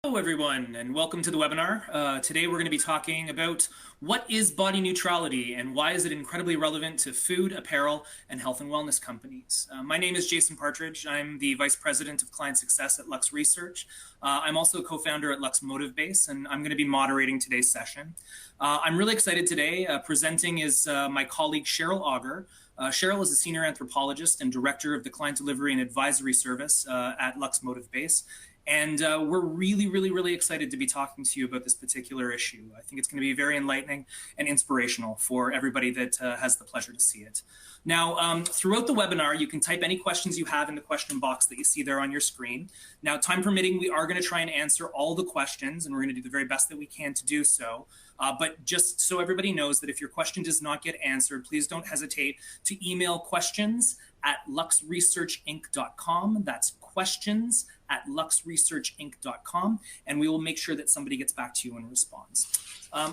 Hello, everyone, and welcome to the webinar. Today, we're going to be talking about what is body neutrality and why is it incredibly relevant to food, apparel, and health and wellness companies. My name is Jason Partridge. I'm the Vice President of Client Success at Lux Research. I'm also a co-founder at Lux MotivBase, and I'm going to be moderating today's session. I'm really excited today. Presenting is my colleague, Cheryl Auger. Cheryl is a senior anthropologist and director of the Client Delivery and Advisory Service at Lux MotivBase. And we're really excited to be talking to you about this particular issue. I think it's going to be very enlightening and inspirational for everybody that has the pleasure to see it. Now, throughout the webinar, you can type any questions you have in the question box that you see there on your screen. Now, time permitting, we are going to try and answer all the questions, and we're going to do the very best that we can to do so. But just so everybody knows that if your question does not get answered, please don't hesitate to email questions@luxresearchinc.com. That's questions@luxresearchinc.com, and we will make sure that somebody gets back to you in response.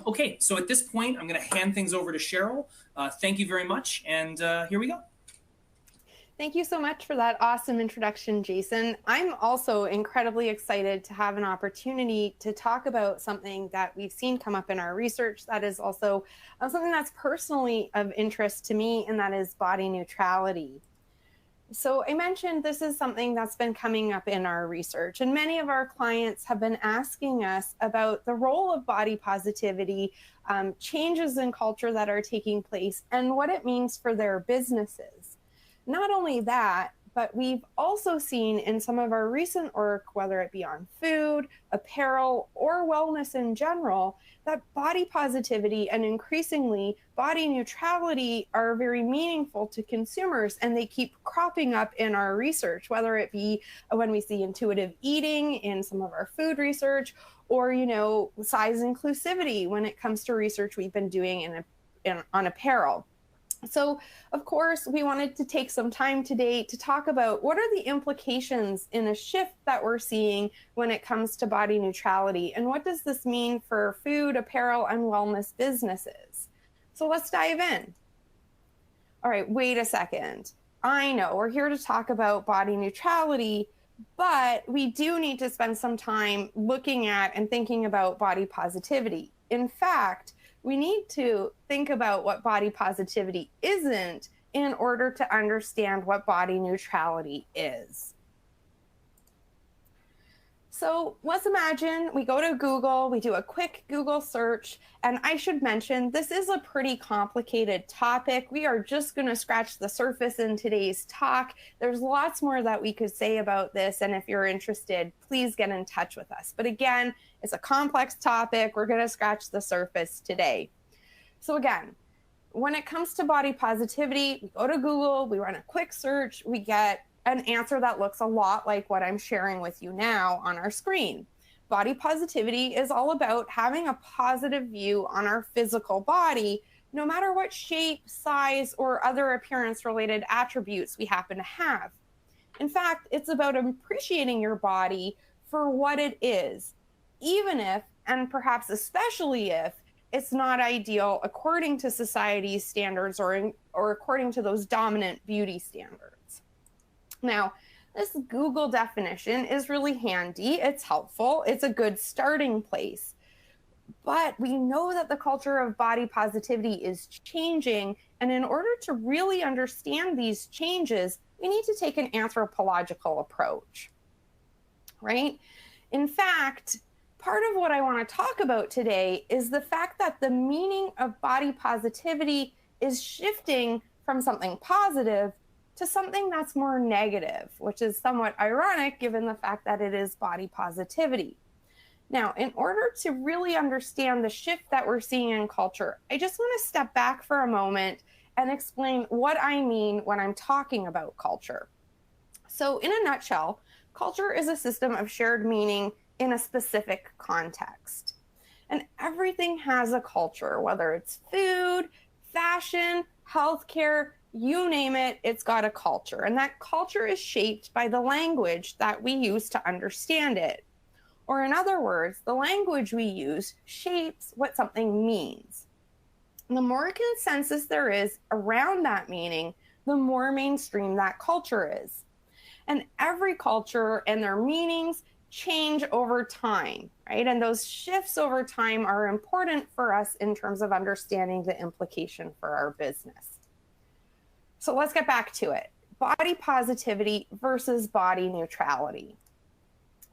Okay, so at this point, I'm going to hand things over to Cheryl. Thank you very much, and here we go. Thank you so much for that awesome introduction, Jason. I'm also incredibly excited to have an opportunity to talk about something that we've seen come up in our research that is also something that's personally of interest to me, and that is body neutrality. So I mentioned this is something that's been coming up in our research, and many of our clients have been asking us about the role of body positivity, changes in culture that are taking place, and what it means for their businesses. Not only that, but we've also seen in some of our recent work, whether it be on food, apparel, or wellness in general, that body positivity and increasingly body neutrality are very meaningful to consumers, and they keep cropping up in our research, whether it be when we see intuitive eating in some of our food research, or size inclusivity when it comes to research we've been doing on apparel. So, of course, we wanted to take some time today to talk about what are the implications in a shift that we're seeing when it comes to body neutrality, and what does this mean for food, apparel, and wellness businesses. So let's dive in. All right, wait a second. I know we're here to talk about body neutrality, but we do need to spend some time looking at and thinking about body positivity. In fact, we need to think about what body positivity isn't in order to understand what body neutrality is. So let's imagine we go to Google, we do a quick Google search, and I should mention this is a pretty complicated topic. We are just going to scratch the surface in today's talk. There's lots more that we could say about this, and if you're interested, please get in touch with us. But again, it's a complex topic. We're going to scratch the surface today. So again, when it comes to body positivity, we go to Google, we run a quick search, we get an answer that looks a lot like what I'm sharing with you now on our screen. Body positivity is all about having a positive view on our physical body, no matter what shape, size, or other appearance-related attributes we happen to have. In fact, it's about appreciating your body for what it is, even if, and perhaps especially if, it's not ideal according to society's standards or according to those dominant beauty standards. Now, this Google definition is really handy, it's helpful, it's a good starting place. But we know that the culture of body positivity is changing, and in order to really understand these changes, we need to take an anthropological approach, right? In fact, part of what I want to talk about today is the fact that the meaning of body positivity is shifting from something positive to something that's more negative, which is somewhat ironic given the fact that it is body positivity. Now, in order to really understand the shift that we're seeing in culture, I just want to step back for a moment and explain what I mean when I'm talking about culture. So in a nutshell, culture is a system of shared meaning in a specific context. And everything has a culture, whether it's food, fashion, healthcare, you name it, it's got a culture. And that culture is shaped by the language that we use to understand it. Or in other words, the language we use shapes what something means. And the more consensus there is around that meaning, the more mainstream that culture is. And every culture and their meanings change over time, right? And those shifts over time are important for us in terms of understanding the implication for our business. So let's get back to it. Body positivity versus body neutrality.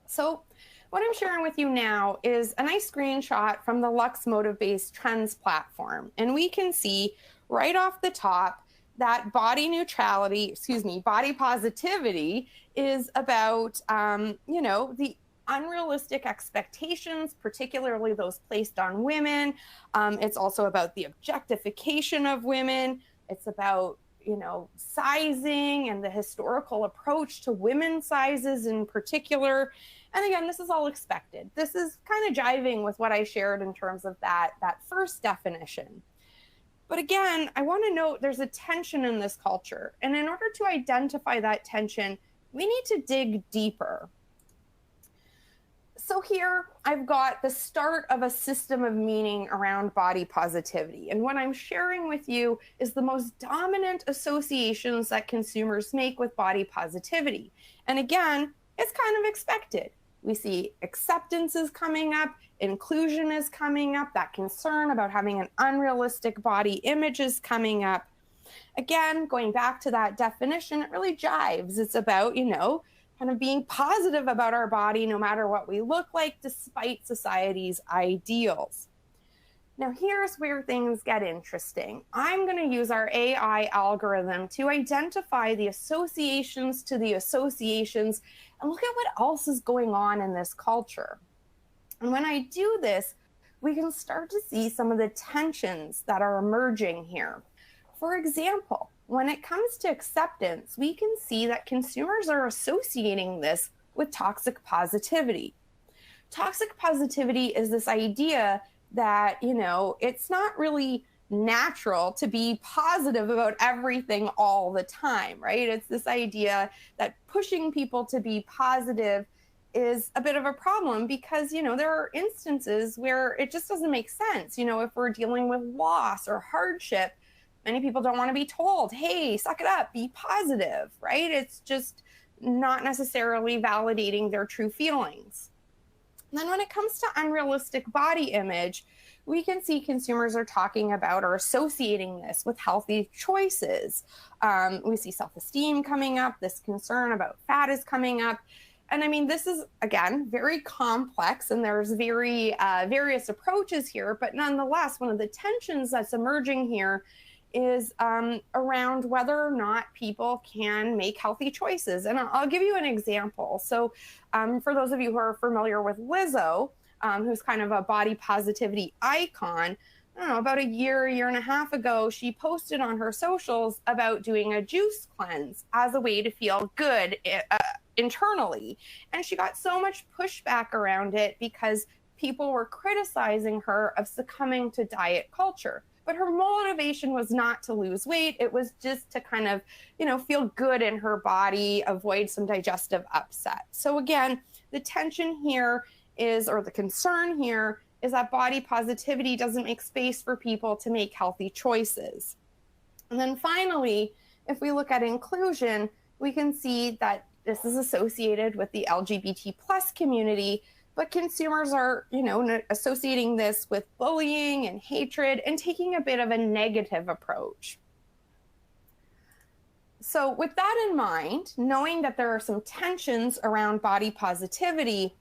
So what I'm sharing with you now is a nice screenshot from the Lux MotivBase Trends platform. And we can see right off the top that body positivity is about, the unrealistic expectations, particularly those placed on women. It's also about the objectification of women. It's about, sizing and the historical approach to women's sizes in particular. And again, this is all expected. This is kind of jiving with what I shared in terms of that first definition. But again, I want to note there's a tension in this culture. And in order to identify that tension, we need to dig deeper. So here I've got the start of a system of meaning around body positivity. And what I'm sharing with you is the most dominant associations that consumers make with body positivity. And again, it's kind of expected. We see acceptance is coming up, inclusion is coming up, that concern about having an unrealistic body image is coming up. Again, going back to that definition, it really jives. It's about, kind of being positive about our body no matter what we look like, despite society's ideals. Now, here's where things get interesting. I'm going to use our AI algorithm to identify the associations to the associations and look at what else is going on in this culture. And when I do this, we can start to see some of the tensions that are emerging here. For example, when it comes to acceptance, we can see that consumers are associating this with toxic positivity. Toxic positivity is this idea that, it's not really natural to be positive about everything all the time, right? It's this idea that pushing people to be positive is a bit of a problem because, there are instances where it just doesn't make sense. If we're dealing with loss or hardship, many people don't want to be told, hey, suck it up, be positive, right? It's just not necessarily validating their true feelings. And then when it comes to unrealistic body image, we can see consumers are talking about or associating this with healthy choices. We see self-esteem coming up, this concern about fat is coming up. And I mean, this is, again, very complex and there's various approaches here, but nonetheless, one of the tensions that's emerging here is around whether or not people can make healthy choices. And I'll give you an example. So for those of you who are familiar with Lizzo, who's kind of a body positivity icon, I don't know, about a year and a half ago, she posted on her socials about doing a juice cleanse as a way to feel good internally. And she got so much pushback around it because people were criticizing her of succumbing to diet culture. But her motivation was not to lose weight. It was just to kind of, feel good in her body, avoid some digestive upset. So again, the tension here is, or the concern here is that body positivity doesn't make space for people to make healthy choices. And then finally, if we look at inclusion, we can see that this is associated with the LGBT plus community, but consumers are, associating this with bullying and hatred and taking a bit of a negative approach. So with that in mind, knowing that there are some tensions around body positivity,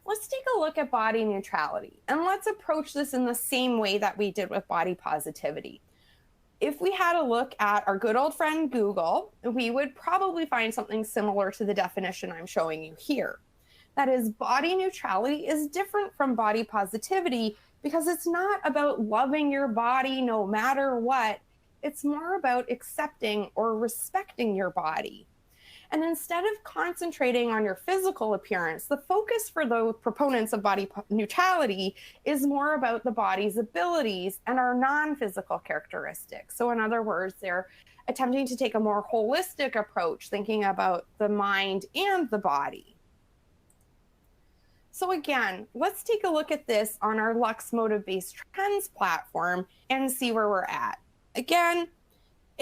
let's take a look at body neutrality. And let's approach this in the same way that we did with body positivity. If we had a look at our good old friend Google, we would probably find something similar to the definition I'm showing you here. That is, body neutrality is different from body positivity because it's not about loving your body no matter what. It's more about accepting or respecting your body. And instead of concentrating on your physical appearance, the focus for the proponents of body neutrality is more about the body's abilities and our non-physical characteristics. So in other words, they're attempting to take a more holistic approach, thinking about the mind and the body. So again, let's take a look at this on our Lux MotivBase Trends platform and see where we're at. Again,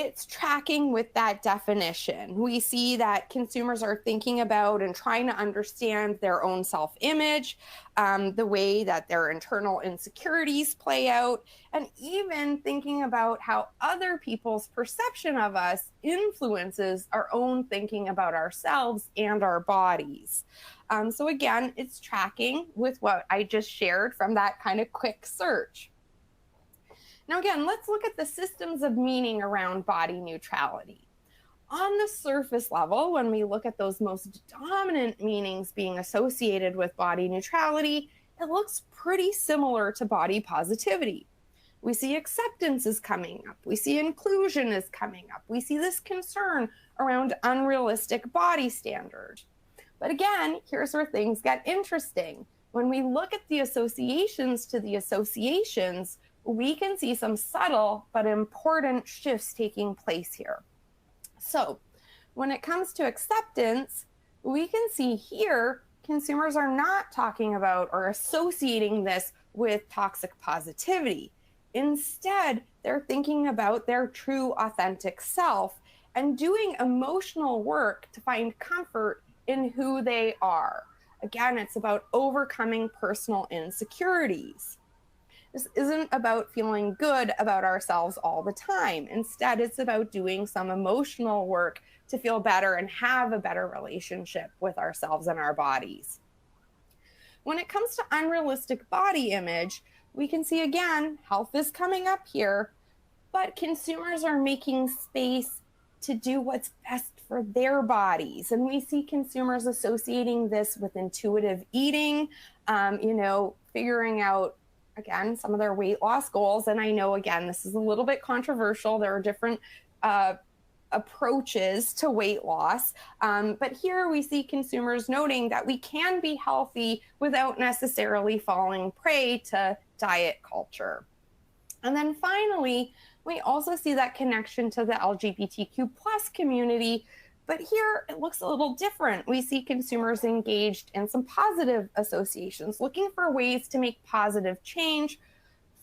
it's tracking with that definition. We see that consumers are thinking about and trying to understand their own self-image, the way that their internal insecurities play out, and even thinking about how other people's perception of us influences our own thinking about ourselves and our bodies. So again, it's tracking with what I just shared from that kind of quick search. Now, again, let's look at the systems of meaning around body neutrality. On the surface level, when we look at those most dominant meanings being associated with body neutrality, it looks pretty similar to body positivity. We see acceptance is coming up. We see inclusion is coming up. We see this concern around unrealistic body standards. But again, here's where things get interesting. When we look at the associations to the associations, we can see some subtle but important shifts taking place here. So when it comes to acceptance, we can see here consumers are not talking about or associating this with toxic positivity. Instead, they're thinking about their true authentic self and doing emotional work to find comfort in who they are. Again, it's about overcoming personal insecurities. This isn't about feeling good about ourselves all the time. Instead, it's about doing some emotional work to feel better and have a better relationship with ourselves and our bodies. When it comes to unrealistic body image, we can see again, health is coming up here, but consumers are making space to do what's best for their bodies. And we see consumers associating this with intuitive eating, figuring out again, some of their weight loss goals. And I know, again, this is a little bit controversial. There are different approaches to weight loss. But here we see consumers noting that we can be healthy without necessarily falling prey to diet culture. And then finally, we also see that connection to the LGBTQ plus community. But here it looks a little different. We see consumers engaged in some positive associations, looking for ways to make positive change.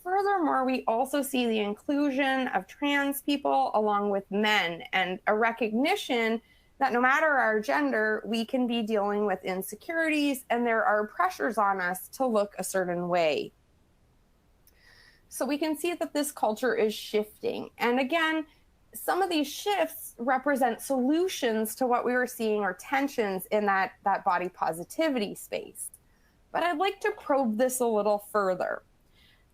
Furthermore, we also see the inclusion of trans people along with men and a recognition that no matter our gender, we can be dealing with insecurities and there are pressures on us to look a certain way. So we can see that this culture is shifting. And again, some of these shifts represent solutions to what we were seeing or tensions in that body positivity space. But I'd like to probe this a little further.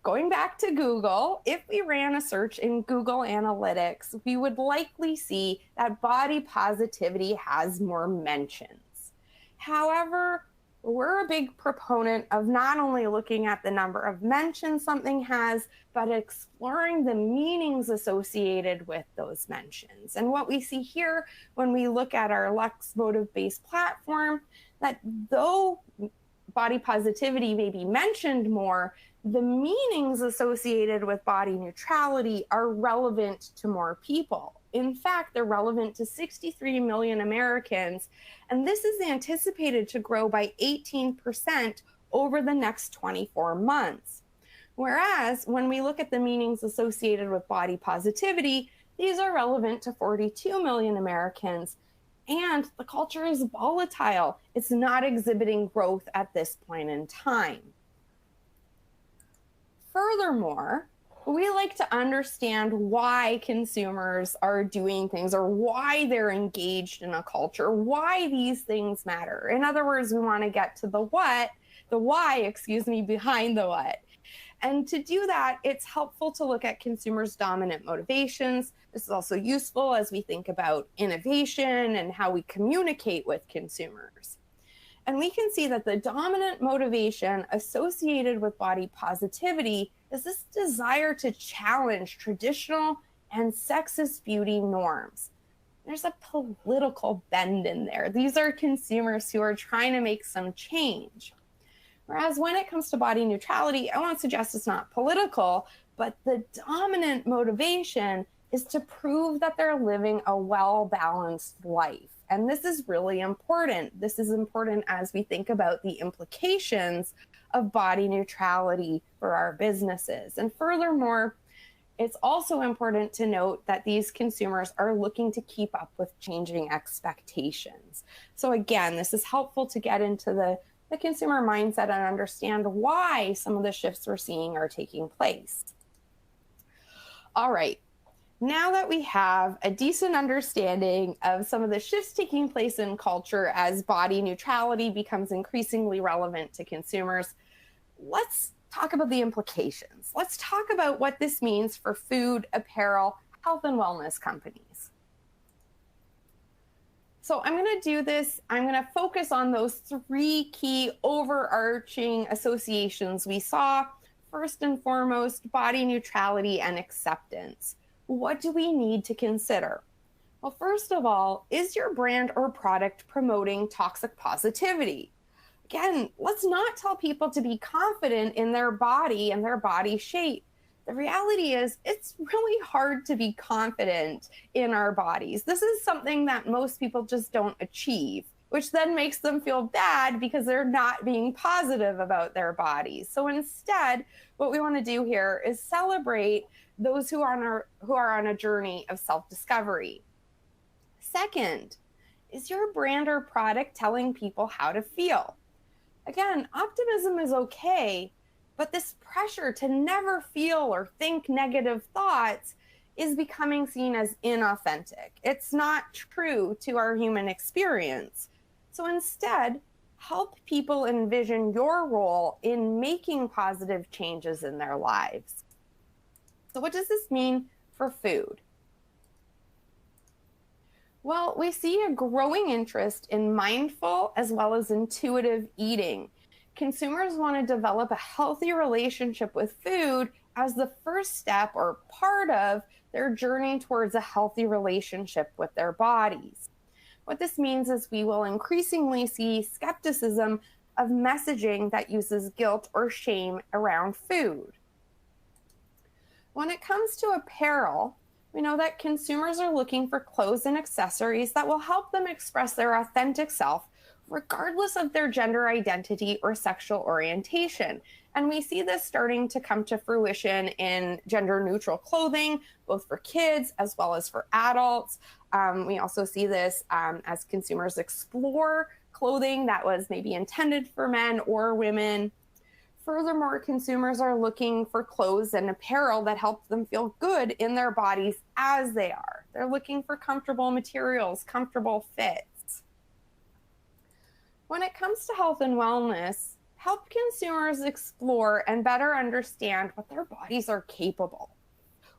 Going back to Google, if we ran a search in Google Analytics, we would likely see that body positivity has more mentions. However, we're a big proponent of not only looking at the number of mentions something has, but exploring the meanings associated with those mentions. And what we see here when we look at our Lux MotivBase platform, that though body positivity may be mentioned more, the meanings associated with body neutrality are relevant to more people. In fact, they're relevant to 63 million Americans, and this is anticipated to grow by 18% over the next 24 months. Whereas when we look at the meanings associated with body positivity, these are relevant to 42 million Americans, and the culture is volatile. It's not exhibiting growth at this point in time. Furthermore, we like to understand why consumers are doing things or why they're engaged in a culture, why these things matter. In other words, we want to get to the why, behind the what. And to do that, it's helpful to look at consumers' dominant motivations. This is also useful as we think about innovation and how we communicate with consumers. And we can see that the dominant motivation associated with body positivity is this desire to challenge traditional and sexist beauty norms. There's a political bend in there. These are consumers who are trying to make some change. Whereas when it comes to body neutrality, I won't suggest it's not political, but the dominant motivation is to prove that they're living a well-balanced life. And this is really important. This is important as we think about the implications of body neutrality for our businesses. And furthermore, It's also important to note that these consumers are looking to keep up with changing expectations. So, again, this is helpful to get into the consumer mindset and understand why some of the shifts we're seeing are taking place. All right. Now that we have a decent understanding of some of the shifts taking place in culture as body neutrality becomes increasingly relevant to consumers, let's talk about the implications. Let's talk about what this means for food, apparel, health, and wellness companies. So I'm going to do this. I'm going to focus on those three key overarching associations we saw. First and foremost, body neutrality and acceptance. What do we need to consider? Well, first of all, is your brand or product promoting toxic positivity? Again, let's not tell people to be confident in their body and their body shape. The reality is, it's really hard to be confident in our bodies. This is something that most people just don't achieve, which then makes them feel bad because they're not being positive about their bodies. So instead, what we want to do here is celebrate those who are on a journey of self-discovery. Second, is your brand or product telling people how to feel? Again, optimism is okay, but this pressure to never feel or think negative thoughts is becoming seen as inauthentic. It's not true to our human experience. So instead, help people envision your role in making positive changes in their lives. So what does this mean for food? Well, we see a growing interest in mindful as well as intuitive eating. Consumers want to develop a healthy relationship with food as the first step or part of their journey towards a healthy relationship with their bodies. What this means is we will increasingly see skepticism of messaging that uses guilt or shame around food. When it comes to apparel, we know that consumers are looking for clothes and accessories that will help them express their authentic self, regardless of their gender identity or sexual orientation. And we see this starting to come to fruition in gender neutral clothing, both for kids as well as for adults. We also see this as consumers explore clothing that was maybe intended for men or women. Furthermore, consumers are looking for clothes and apparel that help them feel good in their bodies as they are. They're looking for comfortable materials, comfortable fits. When it comes to health and wellness, help consumers explore and better understand what their bodies are capable,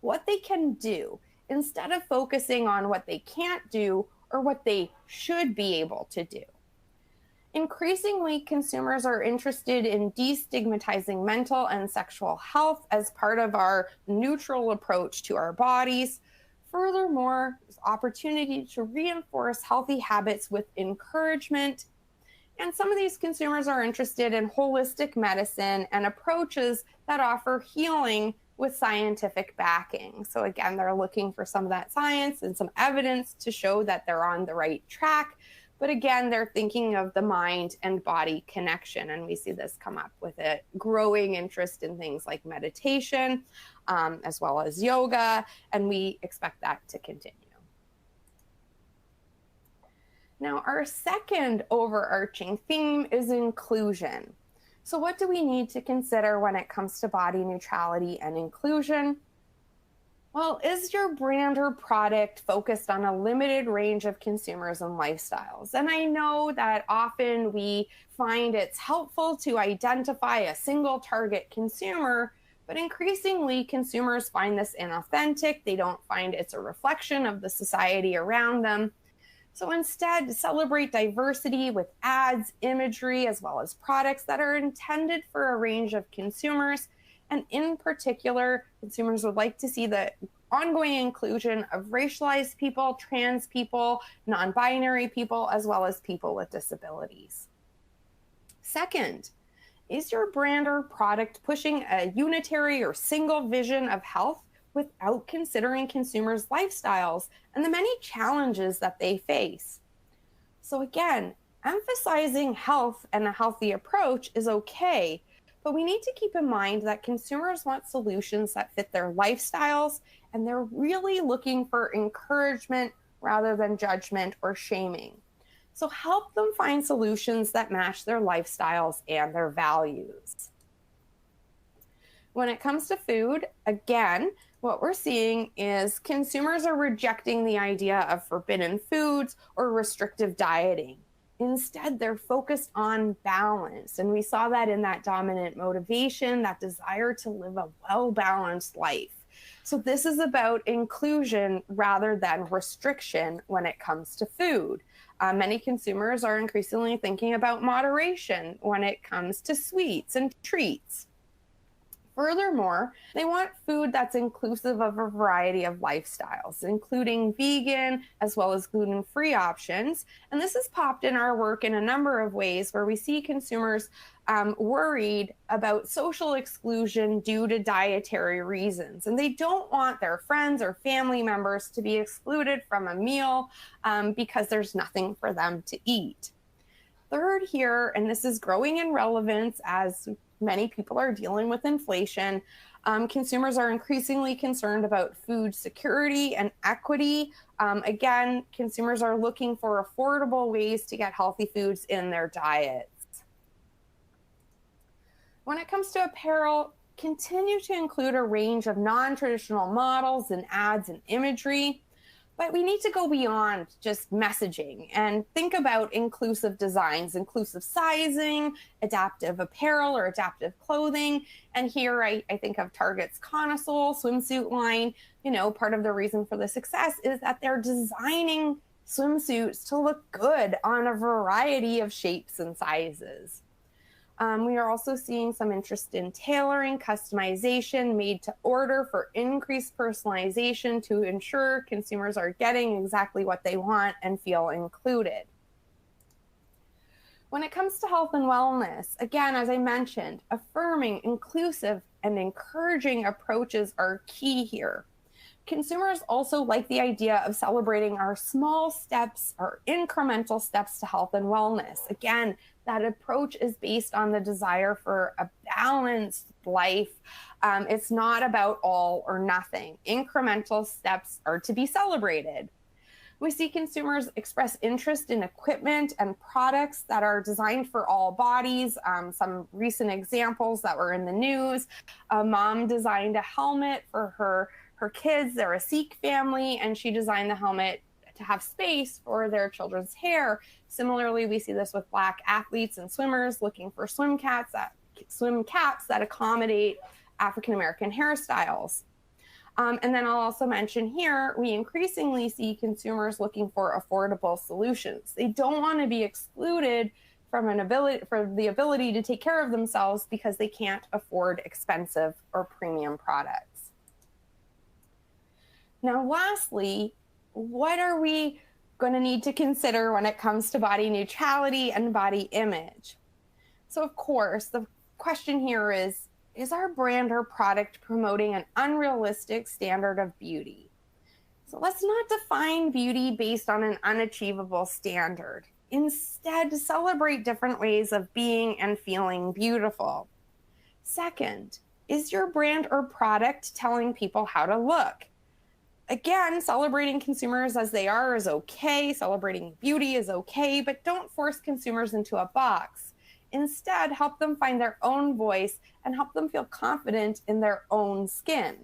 what they can do, instead of focusing on what they can't do or what they should be able to do. Increasingly, consumers are interested in destigmatizing mental and sexual health as part of our neutral approach to our bodies. Furthermore, there's opportunity to reinforce healthy habits with encouragement. And some of these consumers are interested in holistic medicine and approaches that offer healing with scientific backing. So again, they're looking for some of that science and some evidence to show that they're on the right track. But again, they're thinking of the mind and body connection. And we see this come up with a growing interest in things like meditation, as well as yoga. And we expect that to continue. Now, our second overarching theme is inclusion. So what do we need to consider when it comes to body neutrality and inclusion? Well, is your brand or product focused on a limited range of consumers and lifestyles? And I know that often we find it's helpful to identify a single target consumer, but increasingly consumers find this inauthentic. They don't find it's a reflection of the society around them. So instead, celebrate diversity with ads, imagery, as well as products that are intended for a range of consumers. And in particular, consumers would like to see the ongoing inclusion of racialized people, trans people, non-binary people, as well as people with disabilities. Second, is your brand or product pushing a unitary or single vision of health without considering consumers' lifestyles and the many challenges that they face? So again, emphasizing health and a healthy approach is okay, But we need to keep in mind that consumers want solutions that fit their lifestyles, and they're really looking for encouragement rather than judgment or shaming. So help them find solutions that match their lifestyles and their values. When it comes to food, again, what we're seeing is consumers are rejecting the idea of forbidden foods or restrictive dieting. Instead, they're focused on balance. And we saw that in that dominant motivation, that desire to live a well-balanced life. So this is about inclusion rather than restriction when it comes to food. Many consumers are increasingly thinking about moderation when it comes to sweets and treats. Furthermore, they want food that's inclusive of a variety of lifestyles, including vegan as well as gluten-free options. And this has popped in our work in a number of ways where we see consumers worried about social exclusion due to dietary reasons. And they don't want their friends or family members to be excluded from a meal because there's nothing for them to eat. Third here, and this is growing in relevance as many people are dealing with inflation, consumers are increasingly concerned about food security and equity. Again, consumers are looking for affordable ways to get healthy foods in their diets. When it comes to apparel, continue to include a range of non-traditional models and ads and imagery. But we need to go beyond just messaging and think about inclusive designs, inclusive sizing, adaptive apparel or adaptive clothing. And here I think of Target's Connoisseur swimsuit line. Part of the reason for the success is that they're designing swimsuits to look good on a variety of shapes and sizes. We are also seeing some interest in tailoring, customization, made to order for increased personalization to ensure consumers are getting exactly what they want and feel included. When it comes to health and wellness, again, as I mentioned, affirming, inclusive, and encouraging approaches are key here. Consumers also like the idea of celebrating our small steps, our incremental steps to health and wellness. Again, that approach is based on the desire for a balanced life. It's not about all or nothing. Incremental steps are to be celebrated. We see consumers express interest in equipment and products that are designed for all bodies. Some recent examples that were in the news, a mom designed a helmet for her kids. They're a Sikh family, and she designed the helmet to have space for their children's hair. Similarly, we see this with Black athletes and swimmers looking for swim caps that accommodate African American hairstyles. And then I'll also mention here, we increasingly see consumers looking for affordable solutions. They don't want to be excluded from the ability to take care of themselves because they can't afford expensive or premium products. Now, lastly, what are we going to need to consider when it comes to body neutrality and body image? So, of course, the question here is our brand or product promoting an unrealistic standard of beauty? So let's not define beauty based on an unachievable standard. Instead, celebrate different ways of being and feeling beautiful. Second, is your brand or product telling people how to look? Again, celebrating consumers as they are is okay. Celebrating beauty is okay, but don't force consumers into a box. Instead, help them find their own voice and help them feel confident in their own skin.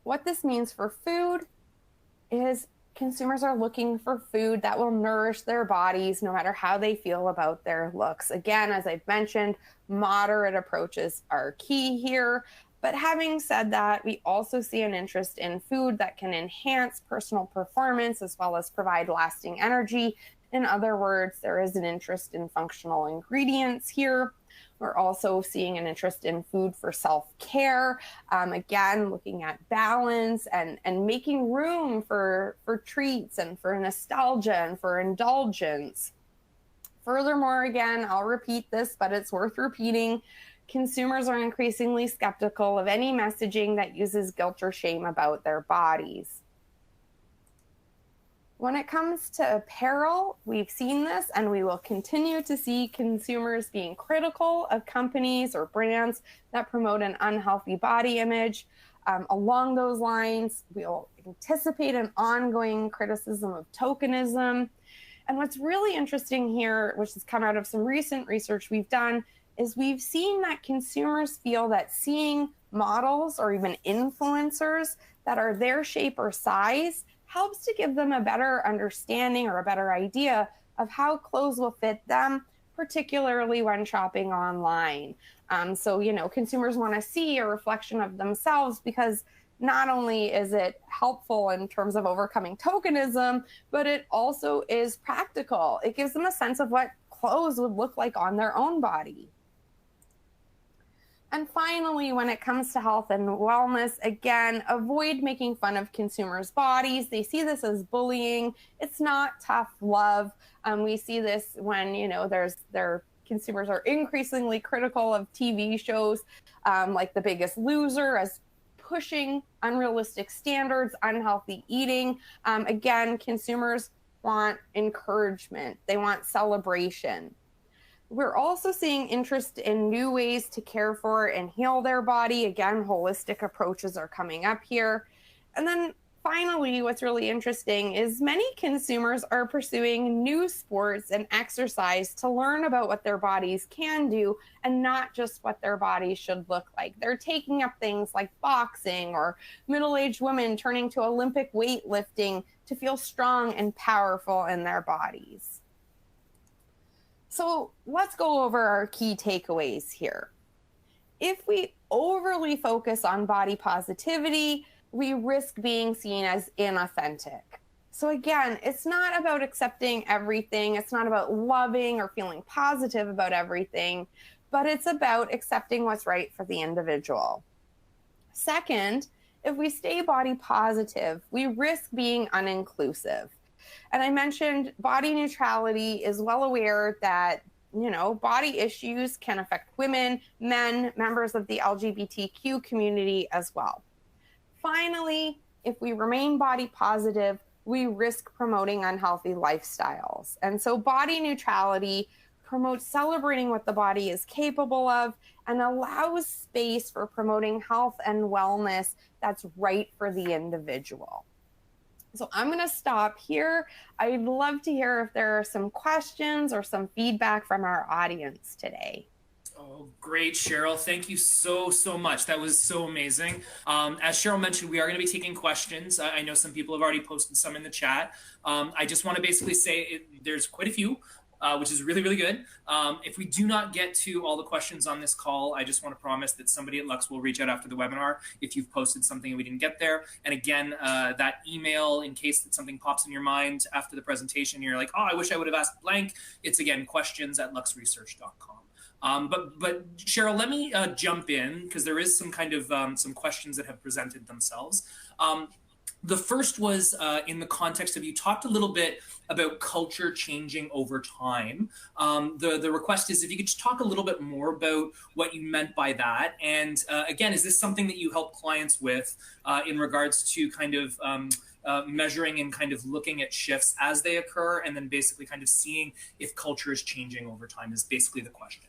What this means for food is consumers are looking for food that will nourish their bodies no matter how they feel about their looks. Again, as I've mentioned, moderate approaches are key here. But having said that, we also see an interest in food that can enhance personal performance as well as provide lasting energy. In other words, there is an interest in functional ingredients here. We're also seeing an interest in food for self-care. Again, looking at balance and making room for treats and for nostalgia and for indulgence. Furthermore, again, I'll repeat this, but it's worth repeating. Consumers are increasingly skeptical of any messaging that uses guilt or shame about their bodies. When it comes to apparel, we've seen this and we will continue to see consumers being critical of companies or brands that promote an unhealthy body image. Along those lines, we'll anticipate an ongoing criticism of tokenism. And what's really interesting here, which has come out of some recent research we've done, is we've seen that consumers feel that seeing models or even influencers that are their shape or size helps to give them a better understanding or a better idea of how clothes will fit them, particularly when shopping online. Consumers want to see a reflection of themselves because not only is it helpful in terms of overcoming tokenism, but it also is practical. It gives them a sense of what clothes would look like on their own body. And finally, when it comes to health and wellness, again, avoid making fun of consumers' bodies. They see this as bullying. It's not tough love. We see this when, their consumers are increasingly critical of TV shows like The Biggest Loser as pushing unrealistic standards, unhealthy eating. Again, consumers want encouragement. They want celebration. We're also seeing interest in new ways to care for and heal their body. Again, holistic approaches are coming up here. And then finally, what's really interesting is many consumers are pursuing new sports and exercise to learn about what their bodies can do and not just what their bodies should look like. They're taking up things like boxing or middle-aged women turning to Olympic weightlifting to feel strong and powerful in their bodies. So let's go over our key takeaways here. If we overly focus on body positivity, we risk being seen as inauthentic. So again, it's not about accepting everything. It's not about loving or feeling positive about everything, but it's about accepting what's right for the individual. Second, if we stay body positive, we risk being uninclusive. And I mentioned body neutrality is well aware that, body issues can affect women, men, members of the LGBTQ community as well. Finally, if we remain body positive, we risk promoting unhealthy lifestyles. And so body neutrality promotes celebrating what the body is capable of and allows space for promoting health and wellness that's right for the individual. So I'm going to stop here. I'd love to hear if there are some questions or some feedback from our audience today. Oh, great, Cheryl. Thank you so much. That was so amazing. As Cheryl mentioned, we are going to be taking questions. I know some people have already posted some in the chat. I just want to basically say there's quite a few, which is really good. If we do not get to all the questions on this call, I just want to promise that somebody at Lux will reach out after the webinar if you've posted something and we didn't get there. And again, that email, in case that something pops in your mind after the presentation, you're like, oh, I wish I would have asked blank. It's again, questions@luxresearch.com. But Cheryl, let me jump in because there is some kind of some questions that have presented themselves. The first was in the context of, you talked a little bit about culture changing over time. The request is if you could just talk a little bit more about what you meant by that. And again, is this something that you help clients with in regards to kind of measuring and kind of looking at shifts as they occur, and then basically kind of seeing if culture is changing over time is basically the question.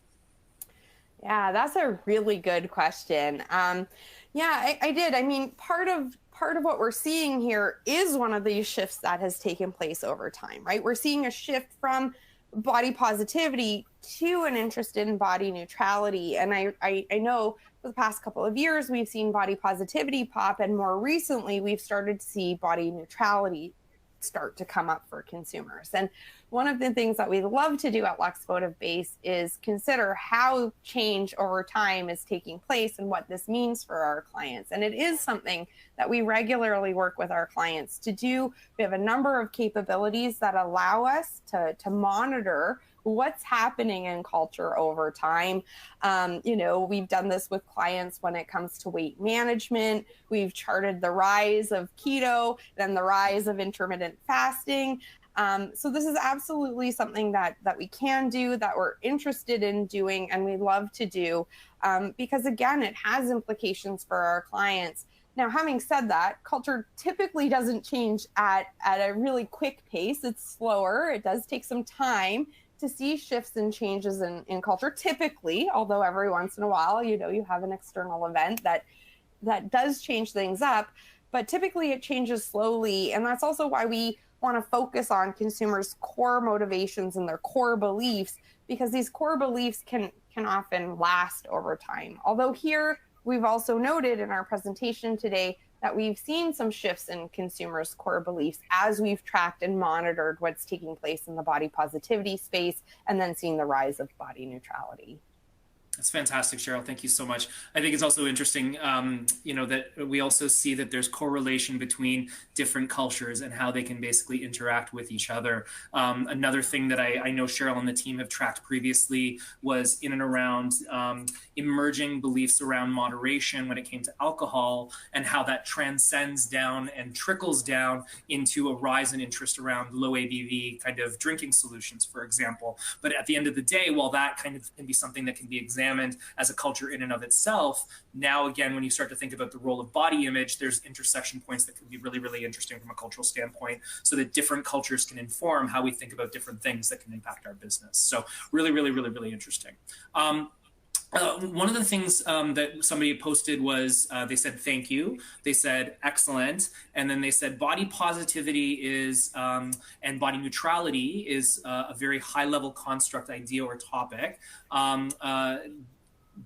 Yeah, that's a really good question. I did. I mean, part of what we're seeing here is one of these shifts that has taken place over time, right? We're seeing a shift from body positivity to an interest in body neutrality. And I know for the past couple of years, we've seen body positivity pop, and more recently, we've started to see body neutrality start to come up for consumers. And one of the things that we love to do at Lux MotivBase is consider how change over time is taking place and what this means for our clients. And it is something that we regularly work with our clients to do. We have a number of capabilities that allow us to monitor what's happening in culture over time. We've done this with clients when it comes to weight management. We've charted the rise of keto, then the rise of intermittent fasting. So this is absolutely something that we can do, that we're interested in doing, and we love to do, because again, it has implications for our clients. Now, having said that, culture typically doesn't change at a really quick pace. It's slower. It does take some time to see shifts and changes in culture typically, although every once in a while, you have an external event that does change things up, but typically it changes slowly. And that's also why we want to focus on consumers' core motivations and their core beliefs, because these core beliefs can often last over time. Although here, we've also noted in our presentation today that we've seen some shifts in consumers' core beliefs as we've tracked and monitored what's taking place in the body positivity space, and then seeing the rise of body neutrality. That's fantastic, Cheryl. Thank you so much. I think it's also interesting, that we also see that there's correlation between different cultures and how they can basically interact with each other. Another thing that I know Cheryl and the team have tracked previously was in and around emerging beliefs around moderation when it came to alcohol, and how that transcends down and trickles down into a rise in interest around low ABV kind of drinking solutions, for example. But at the end of the day, while that kind of can be something that can be examined as a culture in and of itself, now again, when you start to think about the role of body image, there's intersection points that could be really, really interesting from a cultural standpoint, so that different cultures can inform how we think about different things that can impact our business. So really, really, really, really interesting. One of the things that somebody posted was they said thank you, they said excellent, and then they said body positivity is and body neutrality is a very high level construct, idea, or topic.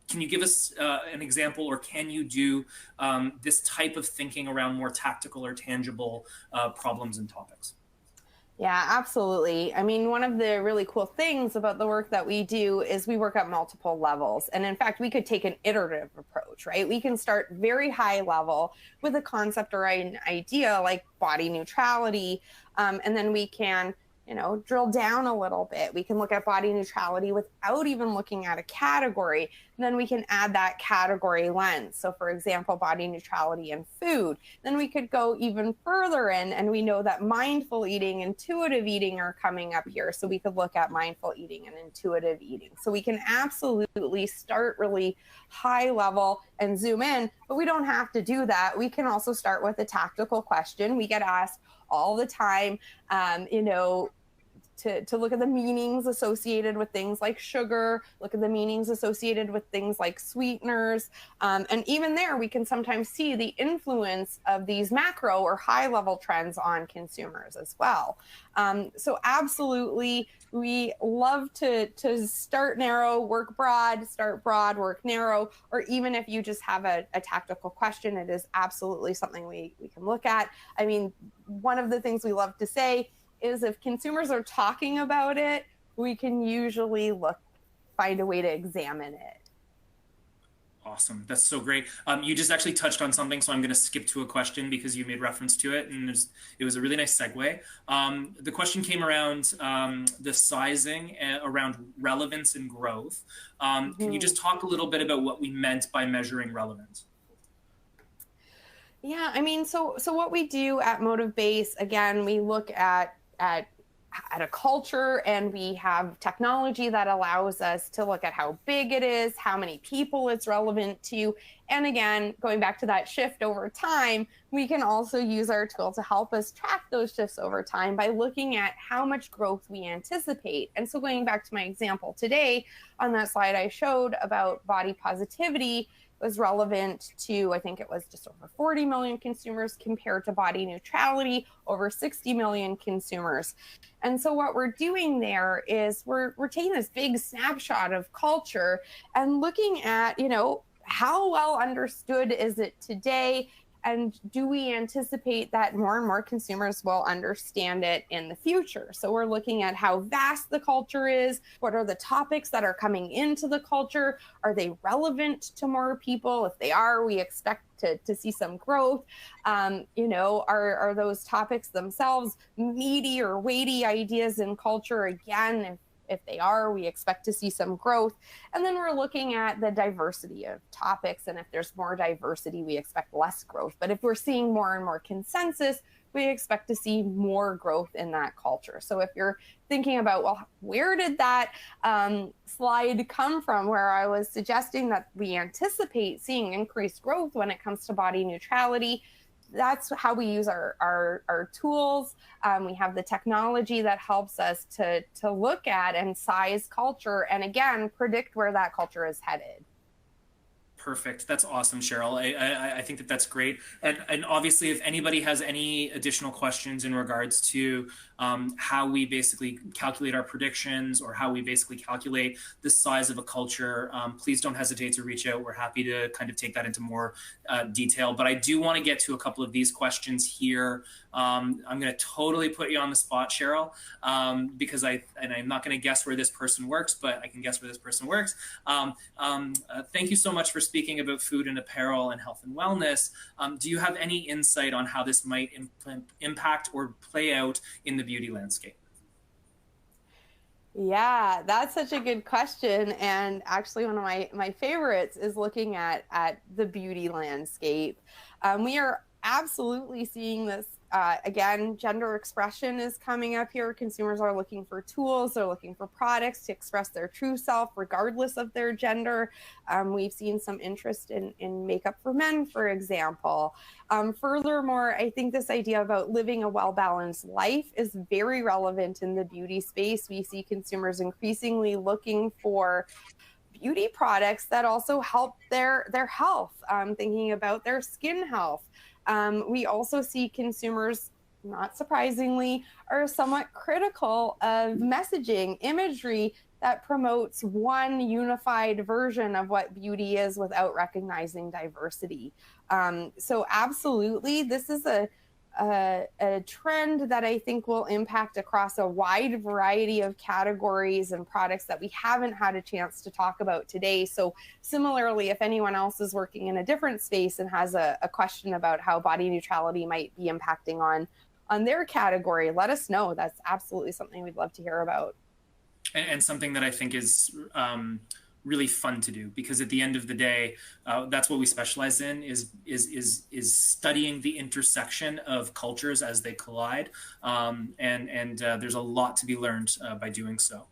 Can you give us an example, or can you do this type of thinking around more tactical or tangible problems and topics? Yeah, absolutely. I mean, one of the really cool things about the work that we do is we work at multiple levels. And in fact, we could take an iterative approach, right? We can start very high level with a concept or an idea like body neutrality. And then we can, drill down a little bit. We can look at body neutrality without even looking at a category. And then we can add that category lens. So for example, body neutrality in food. Then we could go even further in, and we know that mindful eating, intuitive eating are coming up here. So we could look at mindful eating and intuitive eating. So we can absolutely start really high level and zoom in, but we don't have to do that. We can also start with a tactical question. We get asked all the time, to look at the meanings associated with things like sugar, look at the meanings associated with things like sweeteners. And even there, we can sometimes see the influence of these macro or high level trends on consumers as well. So absolutely, we love to start narrow, work broad, start broad, work narrow, or even if you just have a tactical question, it is absolutely something we can look at. I mean, one of the things we love to say is if consumers are talking about it, we can usually find a way to examine it. Awesome. That's so great. You just actually touched on something, so I'm going to skip to a question because you made reference to it, and it was a really nice segue. The question came around the sizing around relevance and growth. Can you just talk a little bit about what we meant by measuring relevance? Yeah, I mean, so what we do at MotivBase, again, we look at a culture, and we have technology that allows us to look at how big it is, how many people it's relevant to. And again, going back to that shift over time, we can also use our tool to help us track those shifts over time by looking at how much growth we anticipate. And so going back to my example today, on that slide I showed about body positivity, was relevant to, I think it was just over 40 million consumers, compared to body neutrality, over 60 million consumers. And so what we're doing there is we're taking this big snapshot of culture and looking at, how well understood is it today? And do we anticipate that more and more consumers will understand it in the future? So we're looking at how vast the culture is. What are the topics that are coming into the culture? Are they relevant to more people? If they are, we expect to see some growth. Are those topics themselves meaty or weighty ideas in culture? Again, if they are, we expect to see some growth. And then we're looking at the diversity of topics. And if there's more diversity, we expect less growth. But if we're seeing more and more consensus, we expect to see more growth in that culture. So if you're thinking about, well, where did that slide come from where I was suggesting that we anticipate seeing increased growth when it comes to body neutrality? That's how we use our tools. We have the technology that helps us to look at and size culture and, again, predict where that culture is headed. Perfect. That's awesome, Cheryl. I think that that's great. And obviously, if anybody has any additional questions in regards to how we basically calculate our predictions or how we basically calculate the size of a culture, please don't hesitate to reach out. We're happy to kind of take that into more detail. But I do want to get to a couple of these questions here. I'm going to totally put you on the spot, Cheryl, because I'm not going to guess where this person works, but I can guess where this person works. Thank you so much for speaking about food and apparel and health and wellness. Do you have any insight on how this might impact or play out in the beauty landscape? Yeah, that's such a good question. And actually, one of my favorites is looking at the beauty landscape. We are absolutely seeing this. Again, gender expression is coming up here. Consumers are looking for tools, they're looking for products to express their true self, regardless of their gender. We've seen some interest in makeup for men, for example. Furthermore, I think this idea about living a well-balanced life is very relevant in the beauty space. We see consumers increasingly looking for beauty products that also help their health, thinking about their skin health. We also see consumers, not surprisingly, are somewhat critical of messaging, imagery that promotes one unified version of what beauty is without recognizing diversity. So absolutely, this is a trend that I think will impact across a wide variety of categories and products that we haven't had a chance to talk about today. So similarly, if anyone else is working in a different space and has a question about how body neutrality might be impacting on their category, let us know. That's absolutely something we'd love to hear about. And something that I think is really fun to do, because at the end of the day, that's what we specialize in, is studying the intersection of cultures as they collide, and there's a lot to be learned by doing so.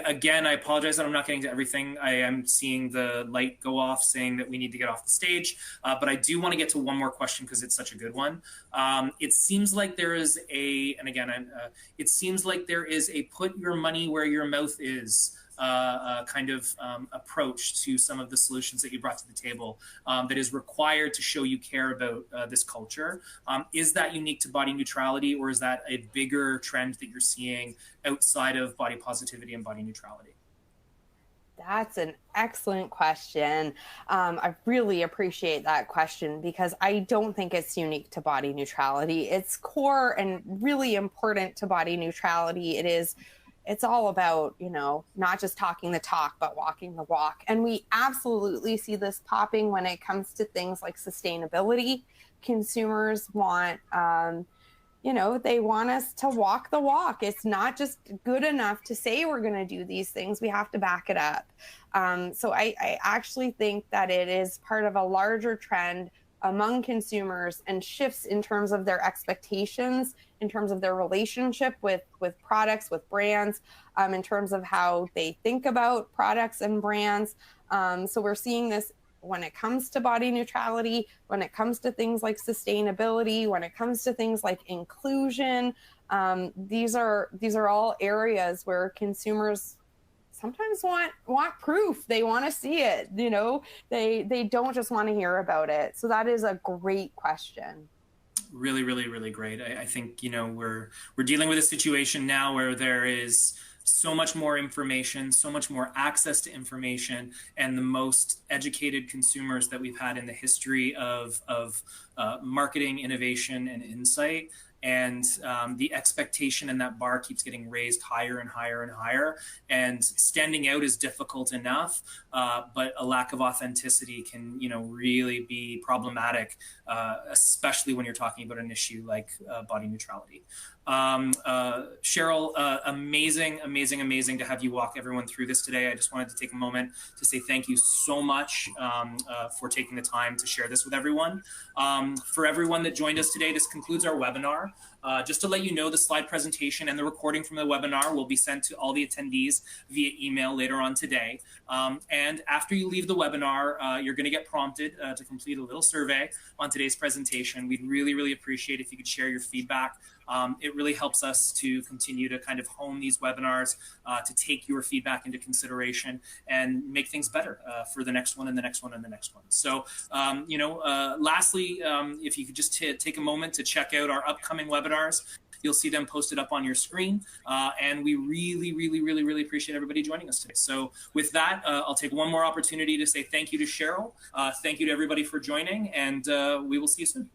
Again, I apologize that I'm not getting to everything. I am seeing the light go off saying that we need to get off the stage, but I do want to get to one more question because it's such a good one. It seems like there is it seems like there is a put your money where your mouth is kind of approach to some of the solutions that you brought to the table that is required to show you care about this culture. Is that unique to body neutrality, or is that a bigger trend that you're seeing outside of body positivity and body neutrality? That's an excellent question. I really appreciate that question because I don't think it's unique to body neutrality. It's core and really important to body neutrality. It's all about, not just talking the talk, but walking the walk. And we absolutely see this popping when it comes to things like sustainability. Consumers want, they want us to walk the walk. It's not just good enough to say we're going to do these things. We have to back it up. So I actually think that it is part of a larger trend among consumers and shifts in terms of their expectations, in terms of their relationship with products, with brands, in terms of how they think about products and brands. So we're seeing this when it comes to body neutrality, when it comes to things like sustainability, when it comes to things like inclusion. These are all areas where consumers sometimes want proof. They want to see it. They don't just want to hear about it. So that is a great question. Really, really, really great. I think we're dealing with a situation now where there is so much more information, so much more access to information, and the most educated consumers that we've had in the history of marketing, innovation, and insight. And the expectation and that bar keeps getting raised higher and higher and higher. And standing out is difficult enough, but a lack of authenticity can, really be problematic, especially when you're talking about an issue like body neutrality. Cheryl, amazing to have you walk everyone through this today. I just wanted to take a moment to say thank you so much for taking the time to share this with everyone. For everyone that joined us today, this concludes our webinar. Just to let you know, the slide presentation and the recording from the webinar will be sent to all the attendees via email later on today. And after you leave the webinar, you're going to get prompted to complete a little survey on today's presentation. We'd really appreciate if you could share your feedback. It really helps us to continue to kind of hone these webinars, to take your feedback into consideration and make things better for the next one and the next one and the next one. So, lastly, if you could just take a moment to check out our upcoming webinars. You'll see them posted up on your screen. And we really appreciate everybody joining us today. So with that, I'll take one more opportunity to say thank you to Cheryl. Thank you to everybody for joining, and we will see you soon.